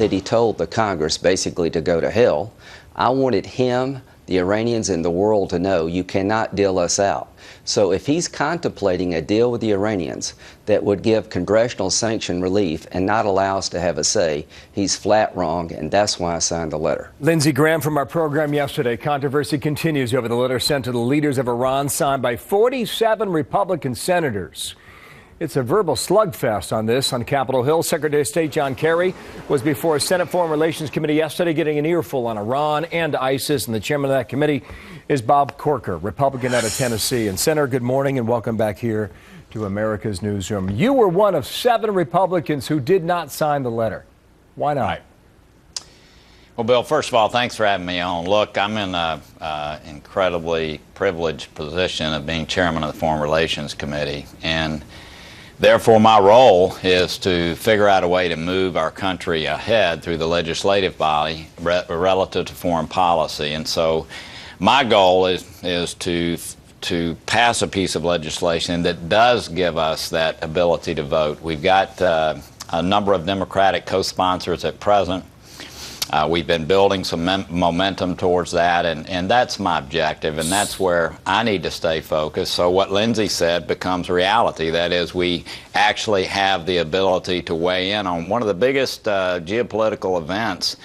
that he told the Congress basically to go to hell. I wanted him, the Iranians, and the world to know you cannot deal us out. So if he's contemplating a deal with the Iranians that would give congressional sanction relief and not allow us to have a say, he's flat wrong, and that's why I signed the letter. Lindsey Graham from our program yesterday. Controversy continues over the letter sent to the leaders of Iran, signed by 47 Republican senators. It's a verbal slugfest on this. On Capitol Hill, Secretary of State John Kerry was before a Senate Foreign Relations Committee yesterday getting an earful on Iran and ISIS, and the chairman of that committee is Bob Corker, Republican out of Tennessee. And Senator, good morning and welcome back here to America's Newsroom. You were one of 7 Republicans who did not sign the letter. Why not? Well, Bill, first of all, thanks for having me on. Look, I'm in an incredibly privileged position of being chairman of the Foreign Relations Committee, and therefore, my role is to figure out a way to move our country ahead through the legislative body relative to foreign policy. And so my goal is to pass a piece of legislation that does give us that ability to vote. We've got a number of Democratic co-sponsors at present. We've been building some momentum towards that, and that's my objective, and that's where I need to stay focused. So what Lindsey said becomes reality. That is, we actually have the ability to weigh in on one of the biggest geopolitical events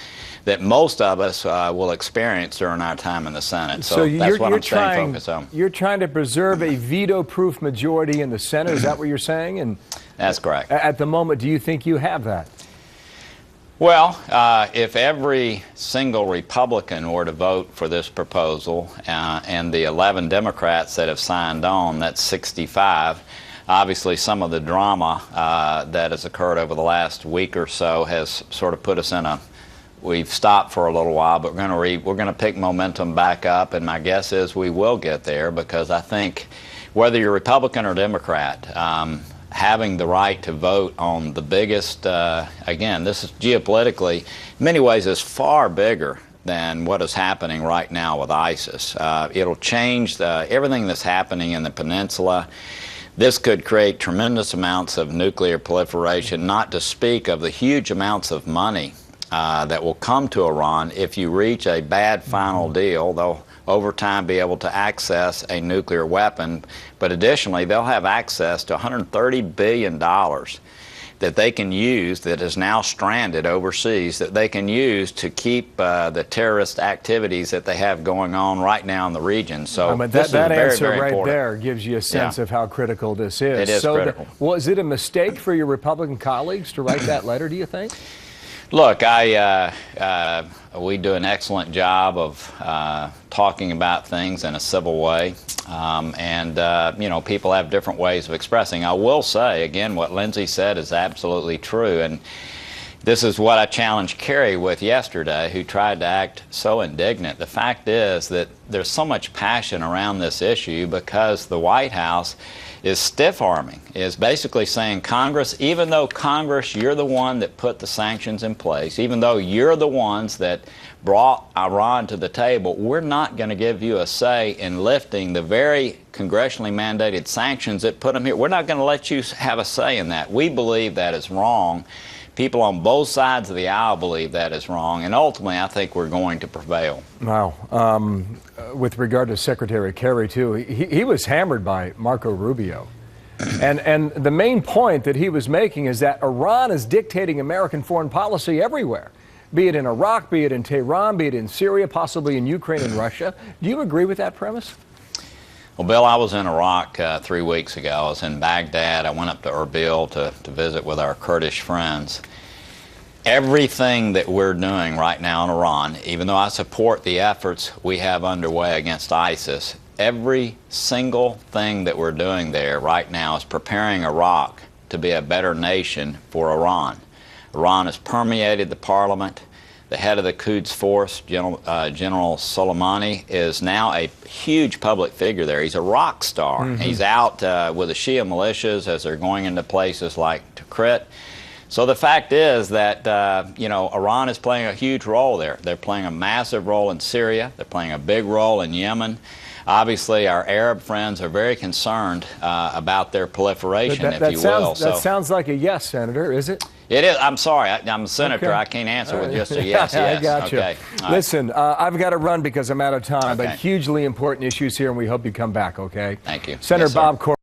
that most of us will experience during our time in the Senate. So that's what I'm staying focused on. You're trying to preserve a veto-proof majority in the Senate. Is that what you're saying? And that's correct. At the moment, do you think you have that? Well, if every single Republican were to vote for this proposal and the 11 Democrats that have signed on, that's 65. Obviously, some of the drama that has occurred over the last week or so has sort of put us in a, we've stopped for a little while, but we're going to pick momentum back up, and my guess is we will get there, because I think whether you're Republican or Democrat, having the right to vote on the biggest, again, this is geopolitically, in many ways, is far bigger than what is happening right now with ISIS. It'll change everything that's happening in the peninsula. This could create tremendous amounts of nuclear proliferation, not to speak of the huge amounts of money that will come to Iran if you reach a bad final deal. They'll over time be able to access a nuclear weapon, but additionally they'll have access to $130 billion that they can use, that is now stranded overseas, that they can use to keep the terrorist activities that they have going on right now in the region. So that answer right there gives you a sense of how critical this is. It is critical. Was it a mistake for your Republican colleagues to write that letter, do you think? Look, we do an excellent job of talking about things in a civil way, and you know, people have different ways of expressing. I will say, again, what Lindsey said is absolutely true, and this is what I challenged Kerry with yesterday, who tried to act so indignant. The fact is that there's so much passion around this issue because the White House is stiff-arming, is basically saying, Congress, even though Congress, you're the one that put the sanctions in place, even though you're the ones that brought Iran to the table, we're not going to give you a say in lifting the very congressionally mandated sanctions that put them here. We're not going to let you have a say in that. We believe that is wrong. People on both sides of the aisle believe that is wrong, and ultimately I think we're going to prevail. Wow. With regard to Secretary Kerry, too, he was hammered by Marco Rubio. And the main point that he was making is that Iran is dictating American foreign policy everywhere, be it in Iraq, be it in Tehran, be it in Syria, possibly in Ukraine and Russia. Do you agree with that premise? Well, Bill, I was in Iraq 3 weeks ago. I was in Baghdad. I went up to Erbil to visit with our Kurdish friends. Everything that we're doing right now in Iran, even though I support the efforts we have underway against ISIS, every single thing that we're doing there right now is preparing Iraq to be a better nation for Iran. Iran has permeated the parliament. The head of the Quds Force, General Soleimani, is now a huge public figure there. He's a rock star. Mm-hmm. He's out with the Shia militias as they're going into places like Tikrit. So the fact is that, you know, Iran is playing a huge role there. They're playing a massive role in Syria. They're playing a big role in Yemen. Obviously, our Arab friends are very concerned about their proliferation, if you will. That sounds like a yes, Senator, is it? It is. I'm sorry. I'm a senator. Okay. I can't answer with just a yes. I got you. Okay. All right. Listen, I've got to run because I'm out of time, but Okay. hugely important issues here, and we hope you come back, okay? Thank you. Senator Yes, sir. Bob Corker.